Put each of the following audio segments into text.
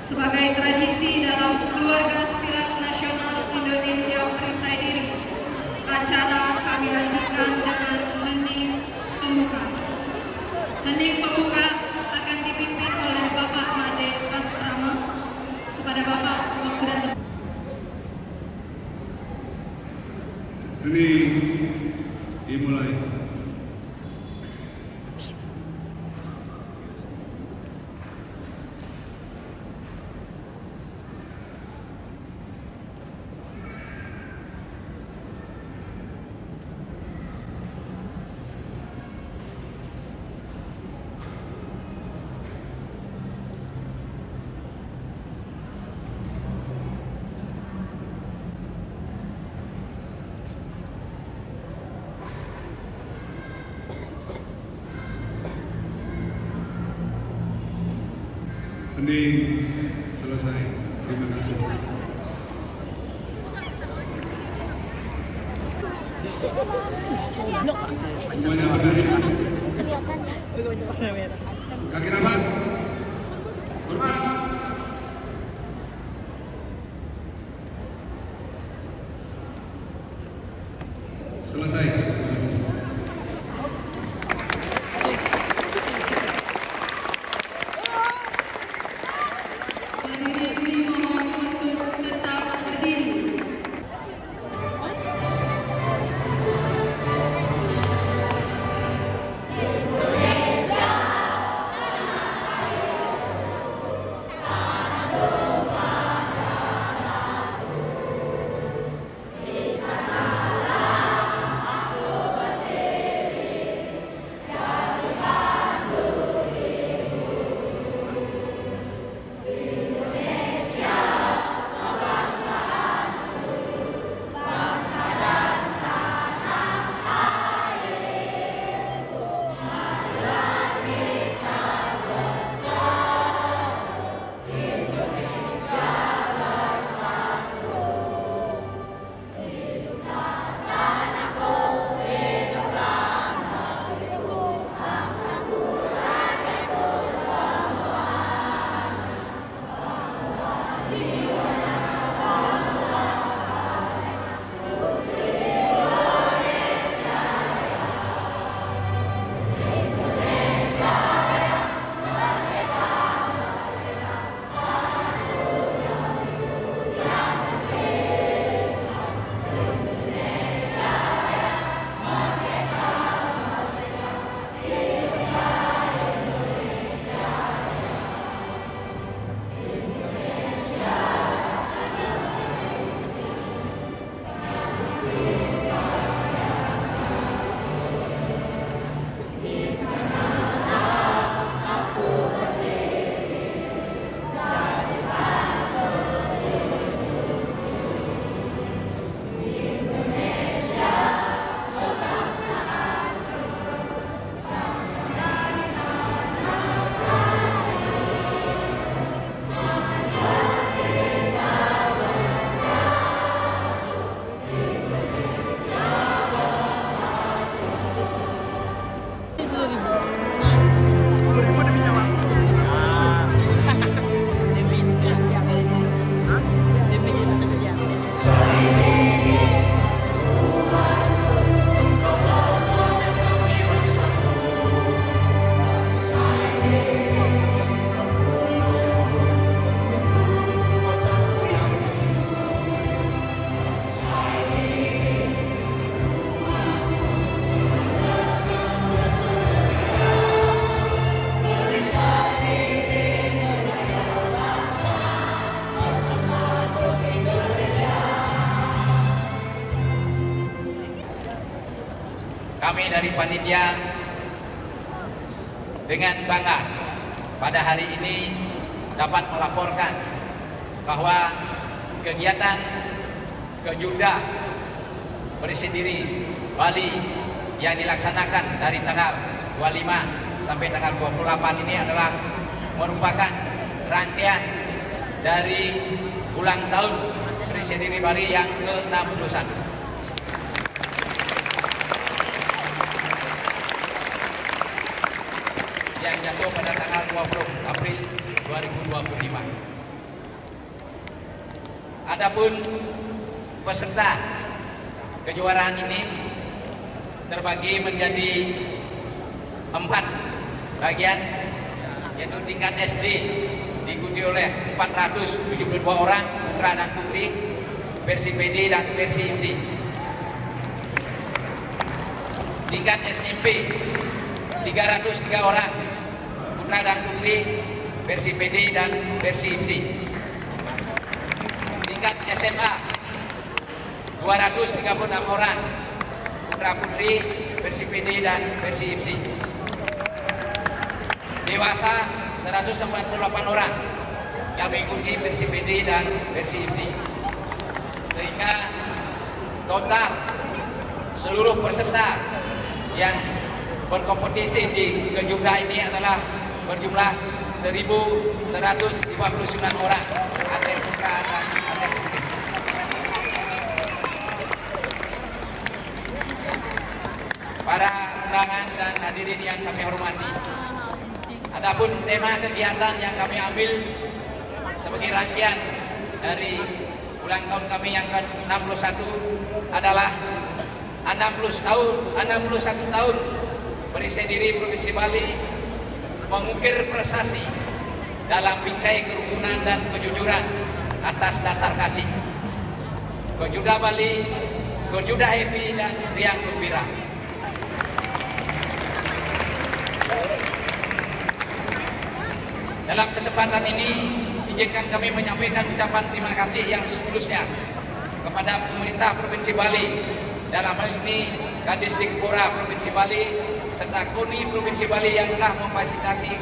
Sebagai tradisi dalam keluarga silat nasional Indonesia Perisai Diri, acara kami lanjutkan dengan hening pembuka. Hening pembuka akan dipimpin oleh Bapak Made Asrama. Kepada Bapak, waktu dan tempat. Hening dimulai. Hening selesai. Terima kasih. Semuanya berdiri. Kaki rapat. Hormat. Selesai. Kami dari panitia dengan bangga pada hari ini dapat melaporkan bahwa kegiatan Kejubda Perisai Diri Bali yang dilaksanakan dari tanggal 25 sampai tanggal 28 ini adalah merupakan rangkaian dari ulang tahun Perisai Diri Bali yang ke-61. Yang jatuh pada tanggal 20 April 2025. Adapun peserta kejuaraan ini terbagi menjadi 4 bagian, yaitu tingkat SD diikuti oleh 472 orang putra dan putri versi PD dan versi IMSI. Tingkat SMP 303 orang putra dan putri versi PD dan versi IMSI. Tingkat SMA 236 orang putra putri versi PD dan versi IMSI. Dewasa 198 orang yang mengikuti versi PD dan versi IMSI. Sehingga total seluruh peserta yang berkompetisi di kejumlah ini adalah berjumlah 1.159 orang atlet putra dan atlet putri. Para undangan dan hadirin yang kami hormati, adapun tema kegiatan yang kami ambil sebagai rangkaian dari ulang tahun kami yang ke-61 adalah 61 tahun berisai diri Provinsi Bali mengukir prestasi dalam bingkai kerukunan dan kejujuran atas dasar kasih. Kejuda Bali, kejuda happy dan riang gembira. Dalam kesempatan ini, izinkan kami menyampaikan ucapan terima kasih yang setulusnya kepada pemerintah Provinsi Bali, dalam hal ini Kadisdikpora Provinsi Bali serta KONI Provinsi Bali yang telah memfasilitasi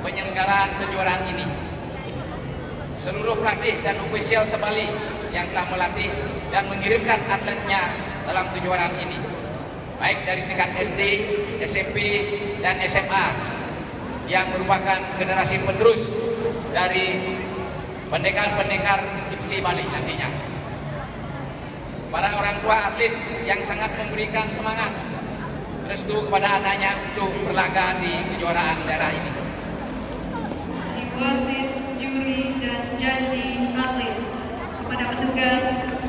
penyelenggaraan kejuaraan ini. Seluruh pelatih dan ofisial se-Bali yang telah melatih dan mengirimkan atletnya dalam kejuaraan ini, baik dari tingkat SD, SMP, dan SMA, yang merupakan generasi penerus dari pendekar-pendekar IMSI Bali nantinya. Para orang tua atlet yang sangat memberikan semangat restu kepada anaknya untuk berlaga di kejuaraan daerah ini. Wasit, juri, dan janji atlet kepada petugas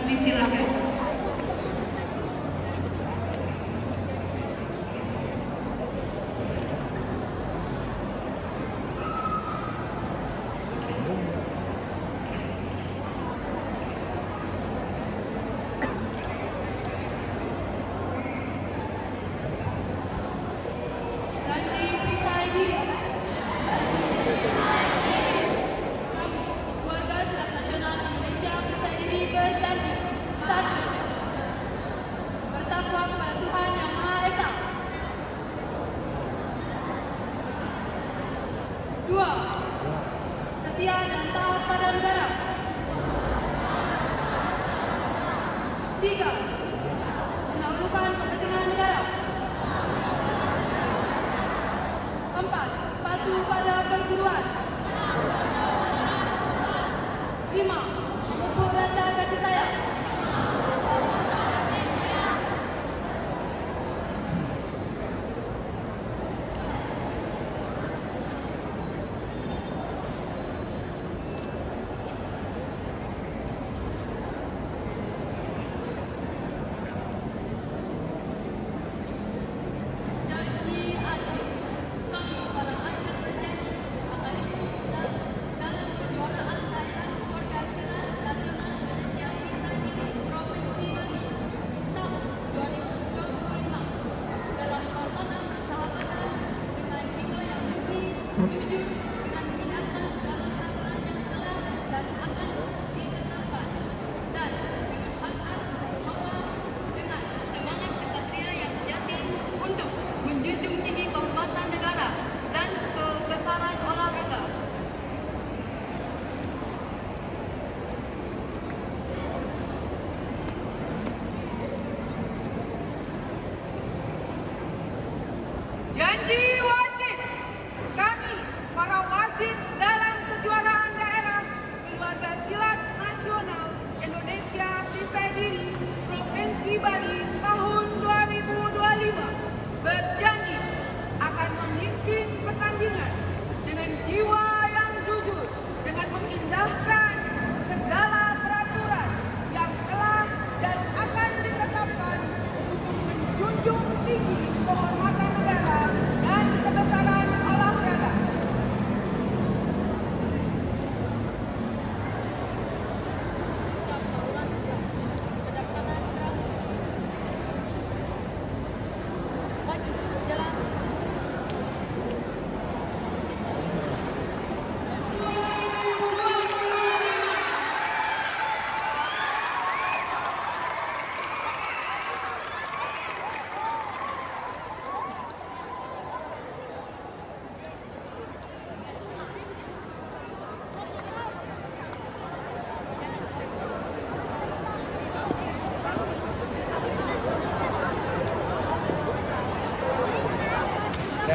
disilakan. Setia dan taat pada negara. 3. Mendahulukan kepentingan negara. 4. Patuh pada perguruan. 5. Memupuk rasa kasih sayang. Janji atlet, kami para atlet berjanji akan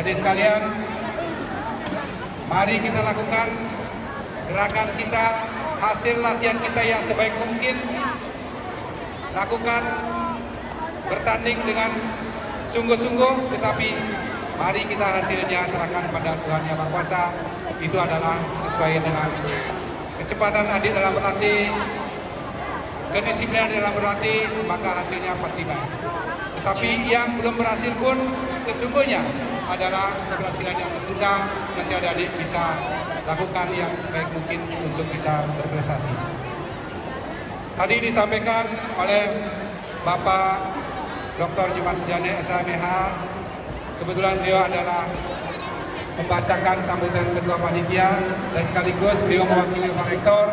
Adik sekalian, mari kita lakukan gerakan kita, hasil latihan kita yang sebaik mungkin. Lakukan bertanding dengan sungguh-sungguh, tetapi mari kita hasilnya serahkan pada Tuhan Yang Maha Kuasa. Itu adalah sesuai dengan kecepatan adik dalam berlatih, kedisiplinan dalam berlatih, maka hasilnya pasti baik. Tetapi yang belum berhasil pun sesungguhnya adalah keberhasilan yang tertunda. Nanti adik-adik bisa lakukan yang sebaik mungkin untuk bisa berprestasi. Tadi disampaikan oleh Bapak Dr. Nyoman Sujane SMH, kebetulan beliau adalah membacakan sambutan Ketua Panitia dan sekaligus beliau mewakili Pak Rektor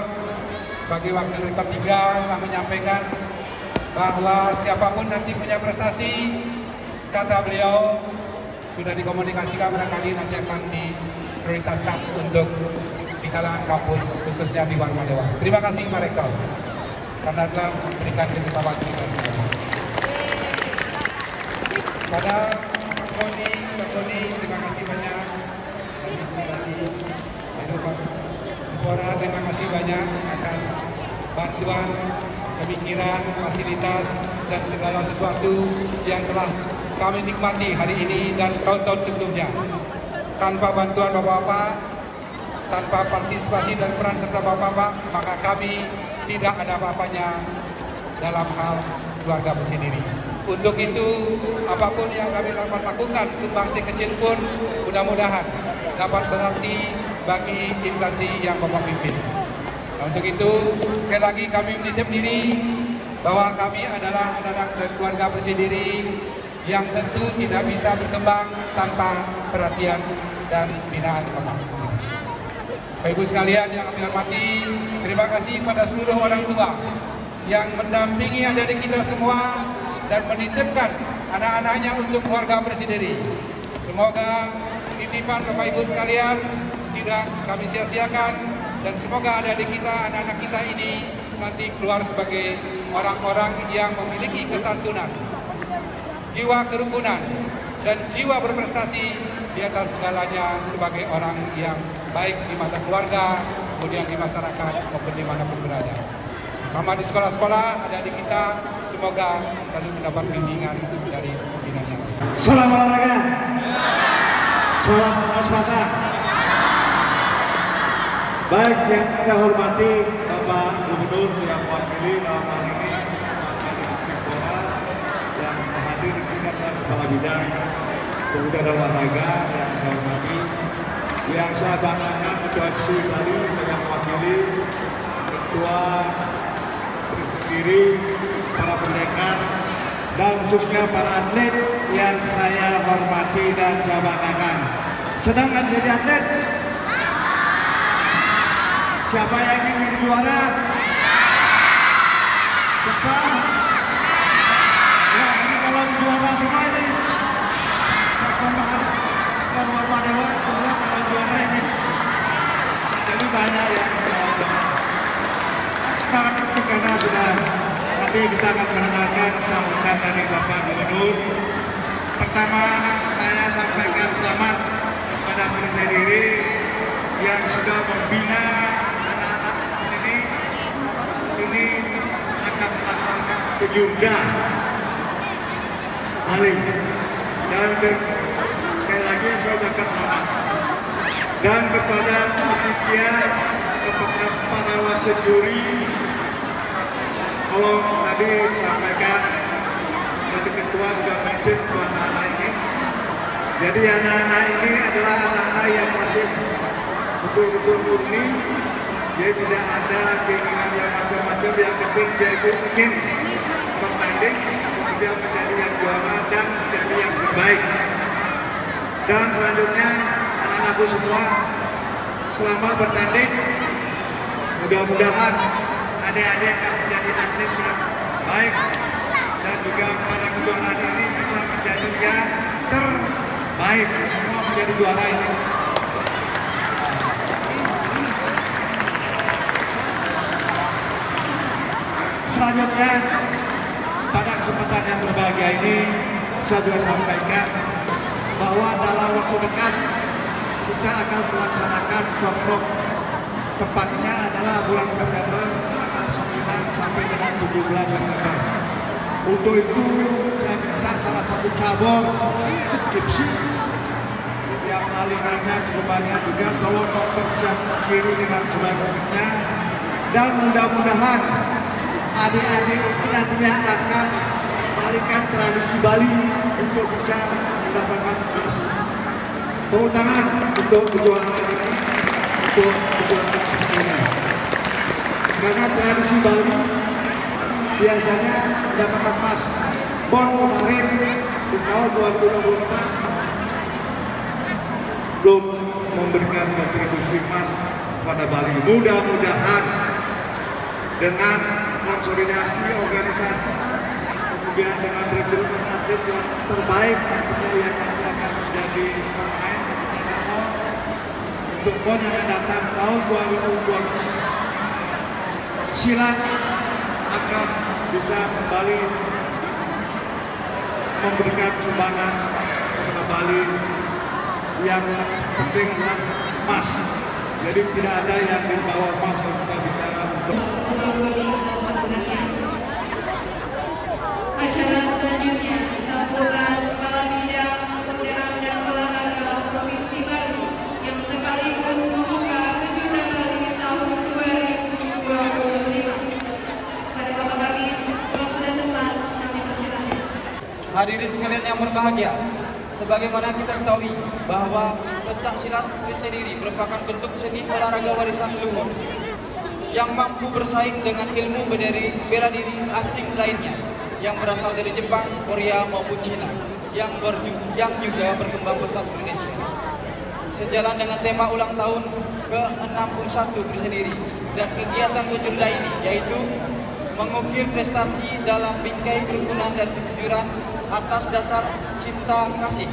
sebagai Wakil Rektor 3 telah menyampaikan bahwa siapapun nanti punya prestasi, kata beliau sudah dikomunikasikan barangkali nanti akan diprioritaskan untuk di kalangan kampus khususnya di Warmadewa. Terima kasih Pak Rektor karena telah memberikan kerjasama kita semua. Pada Pak Tony, terima kasih banyak. Suara, terima kasih banyak atas bantuan, pemikiran, fasilitas, dan segala sesuatu yang telah kami nikmati hari ini dan tahun-tahun sebelumnya. Tanpa bantuan Bapak-Bapak, tanpa partisipasi dan peran serta Bapak-Bapak, maka kami tidak ada apa-apanya dalam hal keluarga bersendiri. Untuk itu, apapun yang kami dapat lakukan, sumbangsi kecil pun mudah-mudahan dapat berarti bagi instansi yang Bapak pimpin. Nah, untuk itu, sekali lagi kami menitip diri bahwa kami adalah anak-anak dan keluarga bersendiri yang tentu tidak bisa berkembang tanpa perhatian dan binaan Bapak. Bapak Ibu sekalian yang kami hormati, terima kasih pada seluruh orang tua yang mendampingi adik-adik kita semua dan menitipkan anak-anaknya untuk keluarga bersendiri. Semoga titipan Bapak Ibu sekalian tidak kami sia-siakan dan semoga adik-adik kita, anak-anak kita ini nanti keluar sebagai orang-orang yang memiliki kesantunan, jiwa kerukunan, dan jiwa berprestasi di atas segalanya sebagai orang yang baik di mata keluarga, kemudian di masyarakat maupun dimanapun berada. Terutama di sekolah-sekolah adik-adik kita semoga lalu mendapat bimbingan dari pimpinan yang lain. Salam olahraga, salam pas-pasan. Baik yang kita hormati Bapak Gubernur yang mewakili dalam hal ini Bapak Dispora yang hadir di sini dan Kepala Bidang Pemuda dan Olahraga yang saya hormati, yang saya banggakan Ketua FC Bali yang mewakili Ketua sendiri, para pendekar, dan khususnya para atlet yang saya hormati dan saya banggakan. Senang kan jadi atlet? Siapa yang ingin menjadi juara? Siapa? Ya, ini kalau juara semua ini dan Warmadewa semua kalau juara ini. Jadi banyak yang karena sudah nanti kita akan mendengarkan sambutan dari Bapak Gubernur. Pertama saya sampaikan selamat kepada diri sendiri yang sudah membina anak-anak ini akan melaksanakan Pejumda Bali. Dan sekali lagi saya ucapkan selamat. Dan kepada panitia, kepada para wasit juri, kalau tadi disampaikan dari ketua juga mention buat anak-anak ini. Jadi anak-anak ini adalah anak-anak yang masih betul-betul murni. Jadi tidak ada keinginan yang macam-macam, yang penting dia itu ingin bertanding, kemudian menjadi yang juara dan menjadi yang terbaik. Dan selanjutnya anak-anakku semua selama bertanding, mudah-mudahan adik-adik akan menjadi atlet yang baik dan juga para kejuaraan ini bisa menjadi yang terbaik, semua menjadi juara ini. Selanjutnya pada kesempatan yang berbahagia ini saya juga sampaikan bahwa dalam waktu dekat kita akan melaksanakan POPROK, tepatnya adalah bulan September tanggal 9 sampai dengan 17 September. Untuk itu saya minta salah satu cabur IPSI yang alirannya cukup banyak juga, kalau dokter siap kiri dengan sebaik-baiknya, dan mudah-mudahan adik-adik ini nantinya akan balikan tradisi Bali untuk bisa mendapatkan emas. Tepuk tangan untuk perjuangan ini, untuk perjuangan ini. Karena tradisi Bali biasanya mendapatkan emas. Pon kemarin di tahun 2024 belum memberikan kontribusi emas pada Bali. Mudah-mudahan dengan konsolidasi organisasi, kemudian dengan rekrutmen atlet yang terbaik yang nanti akan menjadi pemain untuk PON yang akan datang tahun 2020, silat akan bisa kembali memberikan sumbangan kepada Bali. Yang penting adalah emas. Jadi tidak ada yang di bawah emas kalau kita bicara untuk acara selanjutnya disambungkan Kepala Bidang Kebudayaan dan Olahraga Provinsi Bali yang sekaligus membuka kejuaraan Bali tahun 2025. Pada Bapak kami, waktu dan tempat kami persilakan. Hadirin sekalian yang berbahagia, sebagaimana kita ketahui bahwa pencak silat sendiri merupakan bentuk seni olahraga warisan leluhur yang mampu bersaing dengan ilmu bela diri asing lainnya yang berasal dari Jepang, Korea maupun Cina yang juga berkembang pesat di Indonesia. Sejalan dengan tema ulang tahun ke-61 sendiri dan kegiatan kejurda ini, yaitu mengukir prestasi dalam bingkai kerukunan dan kejujuran atas dasar cinta kasih.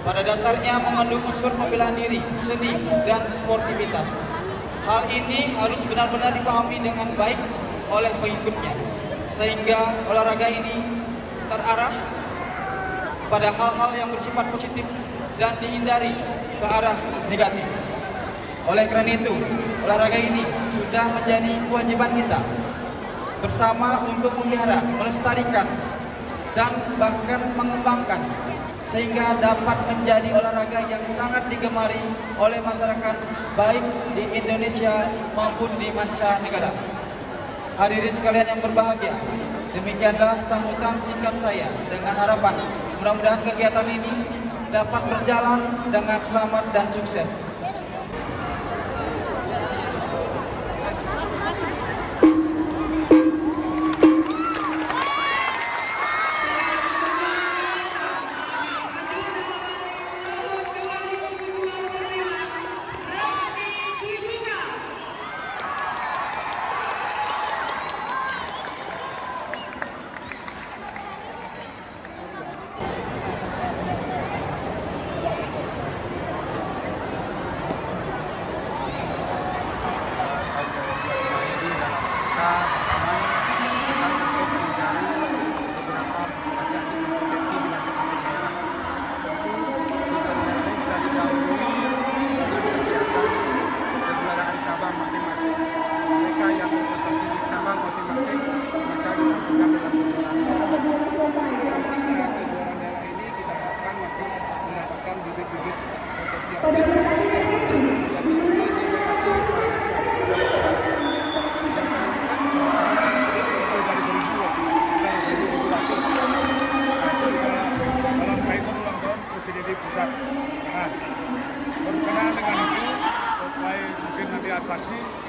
Pada dasarnya mengandung unsur pembelaan diri, seni, dan sportivitas. Hal ini harus benar-benar dipahami dengan baik oleh pengikutnya, sehingga olahraga ini terarah pada hal-hal yang bersifat positif dan dihindari ke arah negatif. Oleh karena itu, olahraga ini sudah menjadi kewajiban kita bersama untuk memelihara, melestarikan, dan bahkan mengembangkan sehingga dapat menjadi olahraga yang sangat digemari oleh masyarakat baik di Indonesia maupun di mancanegara. Hadirin sekalian yang berbahagia, demikianlah sambutan singkat saya dengan harapan mudah-mudahan kegiatan ini dapat berjalan dengan selamat dan sukses.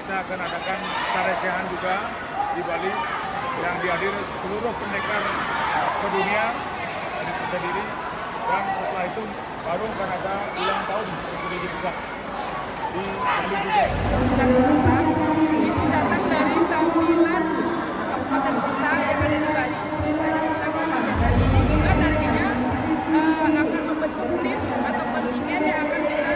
Kita akan adakan saresehan juga di Bali yang dihadiri seluruh pendekar sedunia dari pusat diri, dan setelah itu baru akan ada ulang tahun Presiden Pusat di Bali juga. Sedang disebar, itu datang dari 9 kabupaten kota yang ada di Bali. Ada sedang dan juga nantinya akan membentuk tim atau kontingen yang akan kita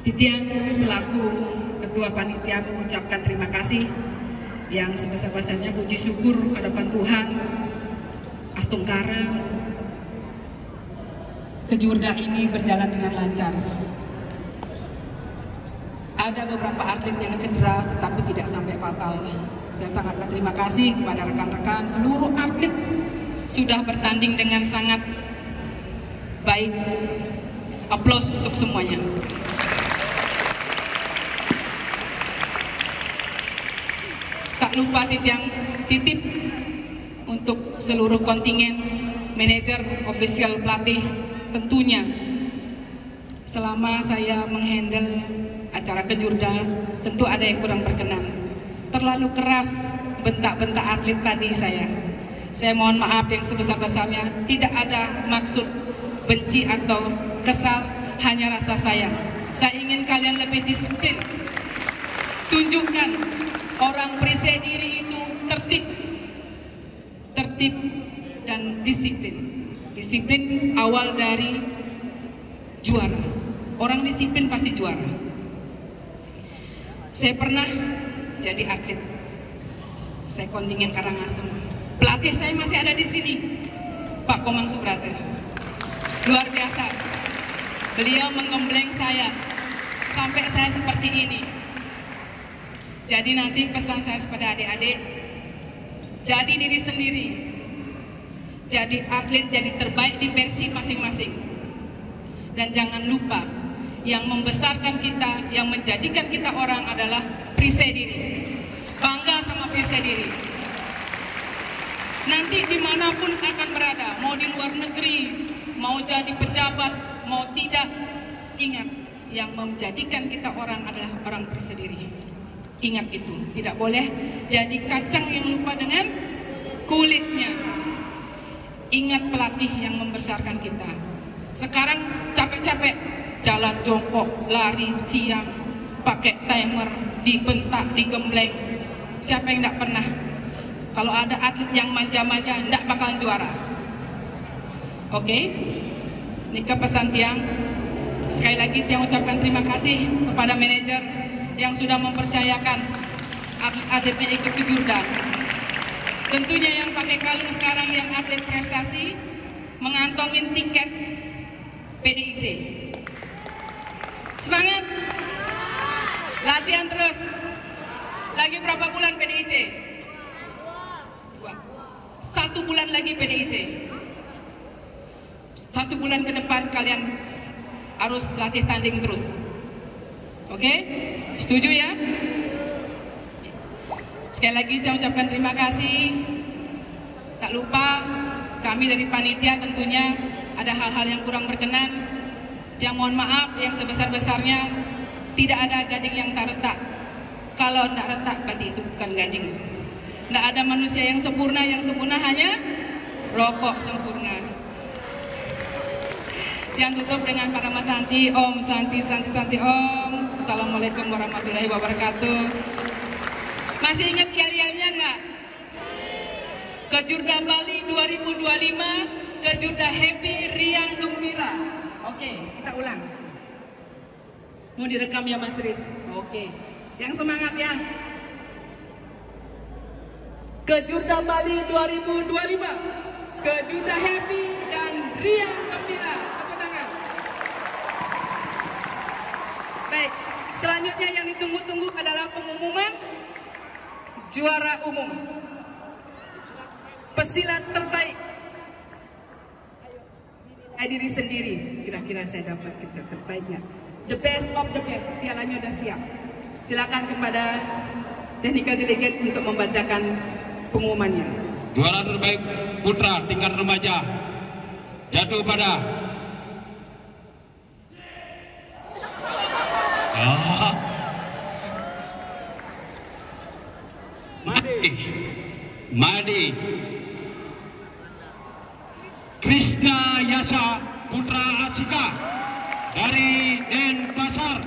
Titian selaku Ketua Panitia mengucapkan terima kasih yang sebesar-besarnya puji syukur hadapan Tuhan. Astungkara Kejurda ini berjalan dengan lancar. Ada beberapa atlet yang cedera tetapi tidak sampai fatal. Saya sangat berterima kasih kepada rekan-rekan seluruh atlet sudah bertanding dengan sangat baik. Aplaus untuk semuanya. Tak lupa titip untuk seluruh kontingen, manajer, ofisial, pelatih. Tentunya selama saya menghandle acara Kejurda, tentu ada yang kurang berkenan. Terlalu keras bentak-bentak atlet tadi saya. Saya mohon maaf yang sebesar-besarnya. Tidak ada maksud benci atau kesal, hanya rasa sayang. Saya ingin kalian lebih disiplin. Tunjukkan orang perisai diri itu tertib dan disiplin. Disiplin awal dari juara. Orang disiplin pasti juara. Saya pernah jadi atlet. Saya kontingen Karangasem. Pelatih saya masih ada di sini, Pak Komang Subrata. Luar biasa. Beliau menggembleng saya sampai saya seperti ini. Jadi nanti pesan saya kepada adik-adik, jadi diri sendiri. Jadi atlet, jadi terbaik di versi masing-masing. Dan jangan lupa, yang membesarkan kita, yang menjadikan kita orang adalah perisai diri. Bangga sama perisai diri. Nanti dimanapun akan berada, mau di luar negeri, mau jadi pejabat, mau tidak, ingat, yang menjadikan kita orang adalah orang perisai diri. Ingat itu, tidak boleh jadi kacang yang lupa dengan kulitnya. Ingat pelatih yang membesarkan kita. Sekarang capek-capek jalan jongkok, lari, siang, pakai timer, dibentak, digembleng. Siapa yang tidak pernah? Kalau ada atlet yang manja-manja, tidak bakalan juara. Oke? Nika pesan Tiang. Sekali lagi Tiang ucapkan terima kasih kepada manajer yang sudah mempercayakan atlet-atletnya ikut Kejurda. Tentunya yang pakai kalung sekarang yang atlet prestasi mengantongin tiket PDIC. Semangat! Latihan terus. Lagi berapa bulan PDIC? 1 bulan lagi PDIC. 1 bulan ke depan kalian harus latih tanding terus. Oke? Setuju ya? Sekali lagi saya ucapkan terima kasih. Tak lupa kami dari panitia tentunya ada hal-hal yang kurang berkenan. Yang mohon maaf yang sebesar-besarnya. Tidak ada gading yang tak retak. Kalau tidak retak berarti itu bukan gading. Tidak ada manusia yang sempurna hanya rokok sempurna. Yang tutup dengan para Mas Santi, Om Santi, Santi Om. Assalamualaikum warahmatullahi wabarakatuh. Masih ingat yel-yelnya nggak? Kejurda Bali 2025, Kejurda Happy Riang Gembira. Oke, kita ulang. Mau direkam ya Mas Tris? Oke, yang semangat ya. Kejurda Bali 2025, Kejurda Happy dan Riang Gembira. Tepuk tangan. Baik, selanjutnya yang ditunggu-tunggu adalah pengumuman juara umum. Pesilat terbaik. Diri sendiri, kira-kira saya dapat kerja terbaiknya. The best of the best, pialanya udah siap. Silakan kepada technical delegate untuk membacakan pengumumannya. Juara terbaik putra tingkat remaja jatuh pada Madi Krishna Yasa Putra Asika dari Denpasar.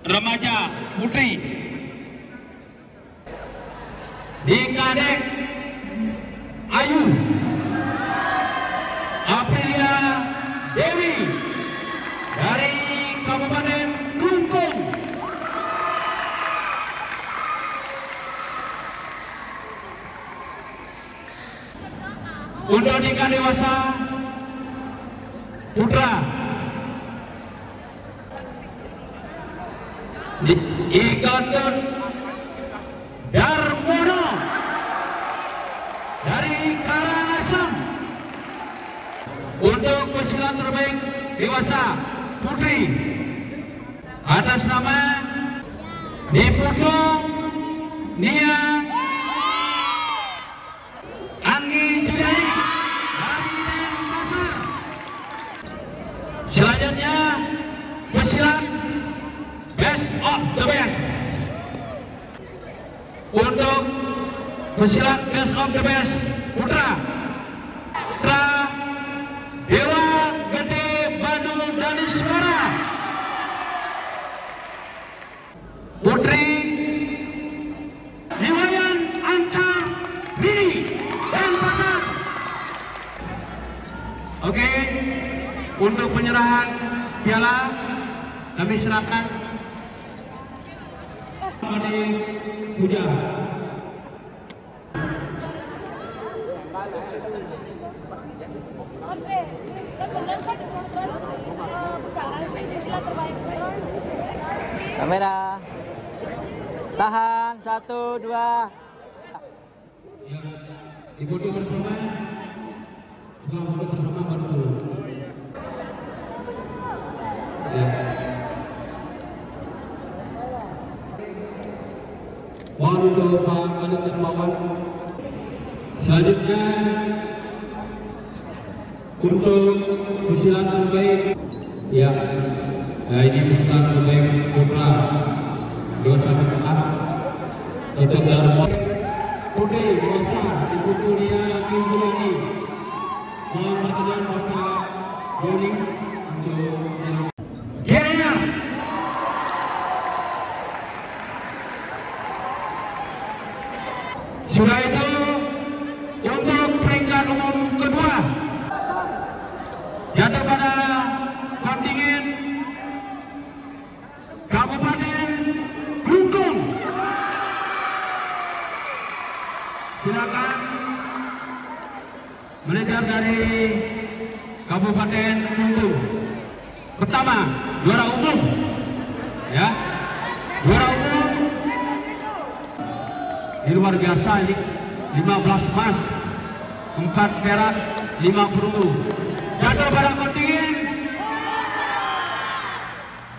Remaja Putri di Kadek Ayu Untuk tingkat dewasa putra Ikandun Darmono dari Karangasem. Untuk pesilat terbaik dewasa putri atas nama Dipudung Nia Anggi Judari dari Denpasar. Selanjutnya pesilat best of the best. Untuk pesilat best of the best putra Dewa Gede Badu Daniswara, putri Niwayan Antar Bini Denpasar. Oke, untuk penyerahan piala kami serahkan kepada Puja. Kamera tahan 1, 2. Ya, difoto bersama. Setelah foto bersama baru. Ya. Mohon untuk Pak Kadut Dermawan. Selanjutnya untuk pesilat terbaik, ya, ini pesilat terbaik putra 21 untuk Darmo putri dewasa Ibu Nia Minggu lagi. Mohon perkenan Bapak Doni untuk Gerenya. Sudah itu untuk peringkat umum kedua jatuh pada kontingen Kabupaten Klungkung. Silakan manajer dari Kabupaten Klungkung. Pertama, juara umum, ya, juara umum. Ini luar biasa ini, 15 emas, 4 perak, 5 perunggu. Jatuh pada kontingen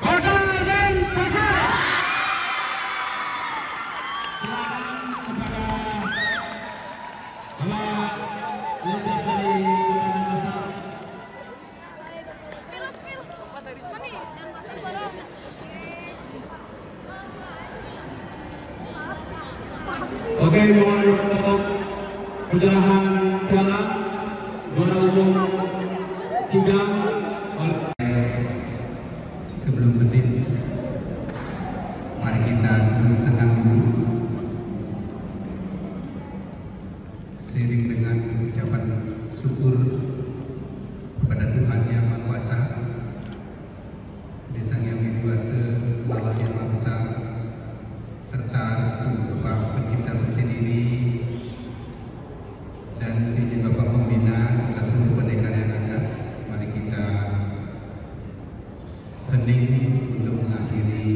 Kota Denpasar. Silakan kepada Bapak Leader dari Kota Denpasar. Oke, mohon untuk penyerahan piala juara umum 3. Sebelum berdiri, mari kita duduk tenang dulu, seiring dengan ucapan syukur kepada Tuhan Yang Maha Kuasa, Sang Yang Widi-Wasa, Allah Yang Maha Besar, serta restu Bapak Pencipta Sendiri dan sini Bapak Pembina serta seluruh pendekar yang ada. Mari kita hening untuk mengakhiri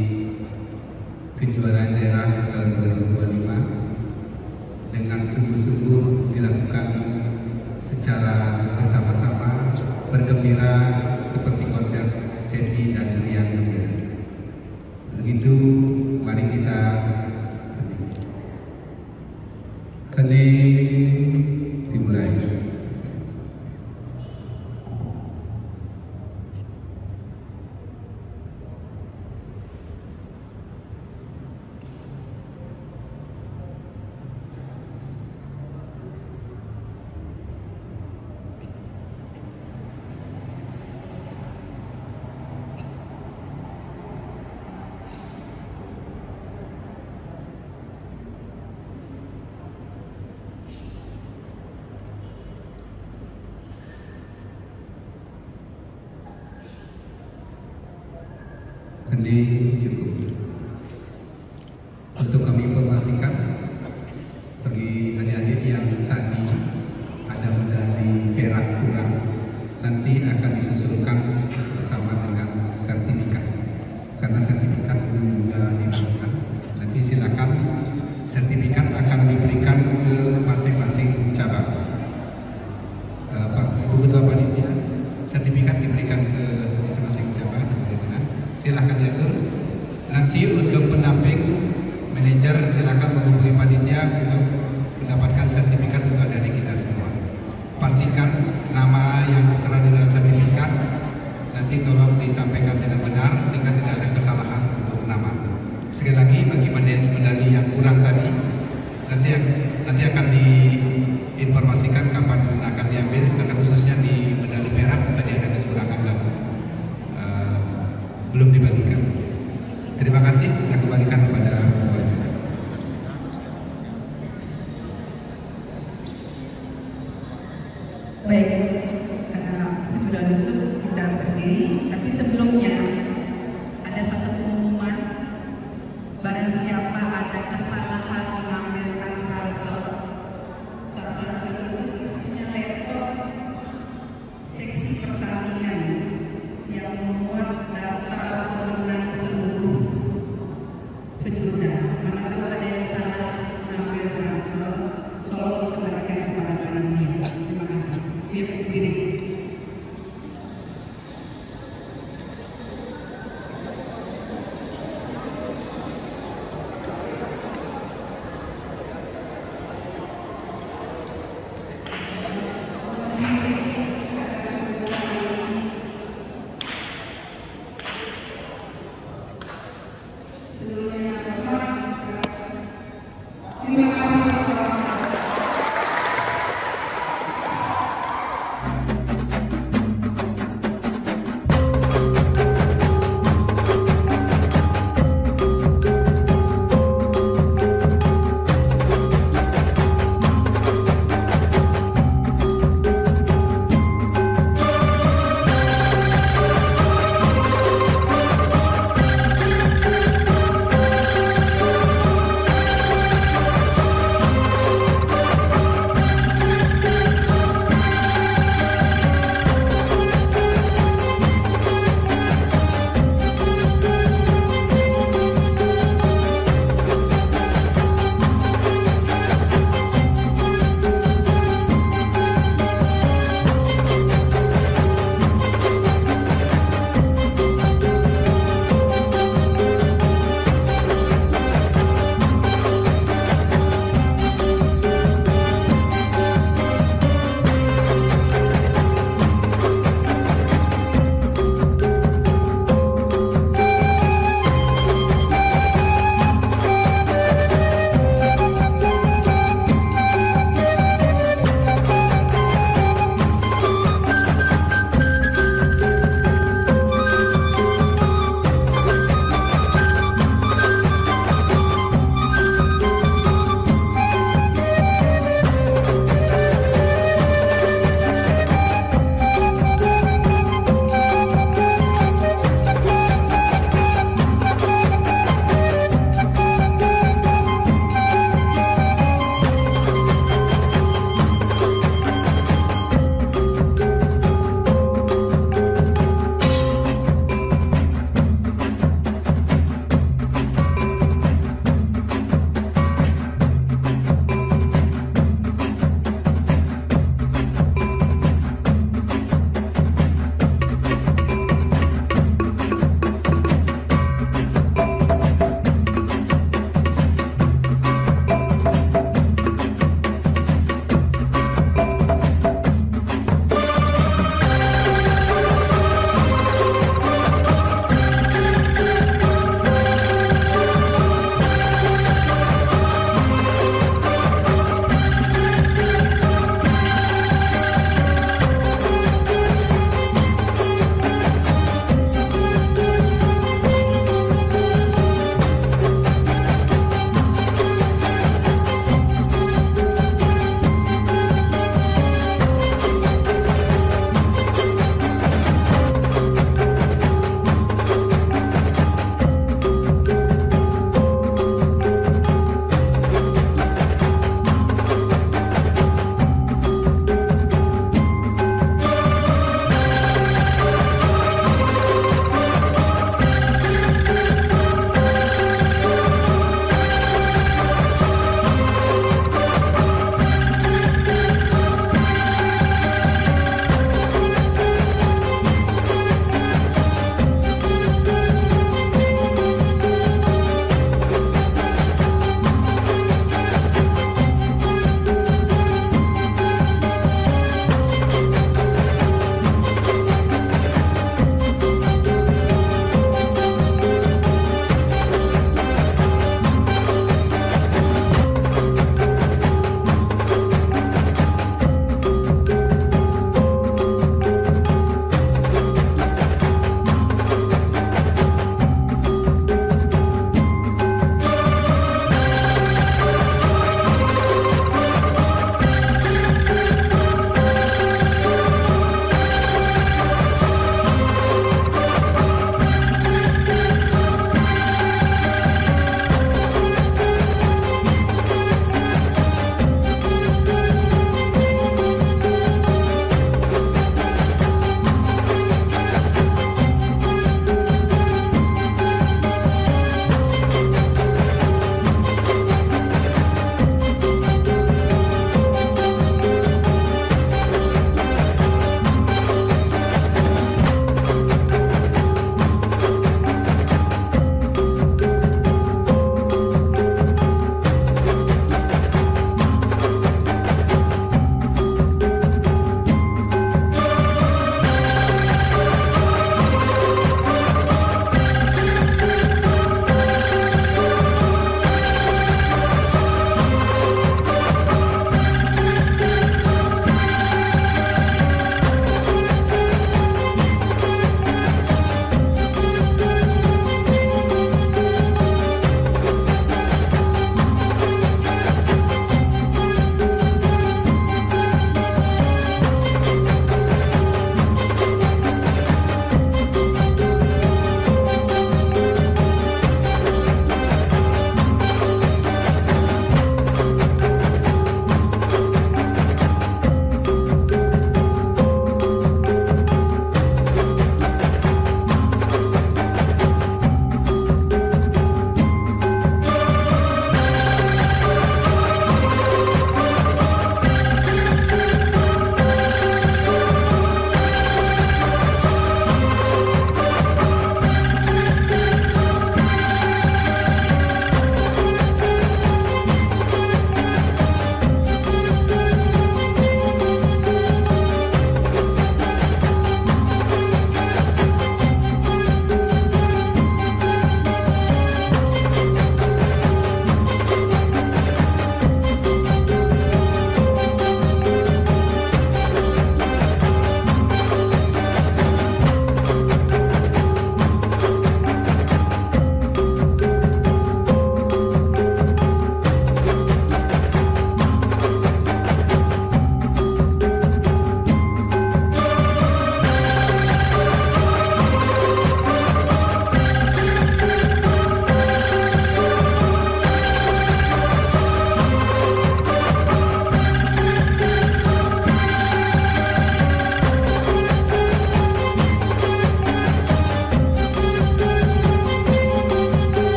kejuaraan daerah tahun 2025 dengan sungguh-sungguh dilakukan secara bersama-sama, bergembira seperti konsep happy dan riang gembira. Begitu, mari kita hening, dimulai. Hening cukup. Untuk kami informasikan bagi adik-adik yang tadi ada medali disampaikan dengan benar sehingga tidak ada kesalahan untuk nama. Sekali lagi bagi medali yang kurang tadi nanti akan diinformasikan kapan akan diambil, karena khususnya di medali perak tadi ada kekurangan dan belum dibagikan. Terima kasih, saya kembalikan kepada Baik, karena sudah dulu kita berdiri, tapi sebelumnya ada satu pengumuman. Barang siapa ada kesalahan mengambil tas ransel itu isinya laptop seksi pertandingan yang memuat data pemenang seluruh kejuaraan. Mana tahu ada yang salah mengambil ransel, tolong kembalikan kepada panitia. Terima kasih. Berdiri. Thank you.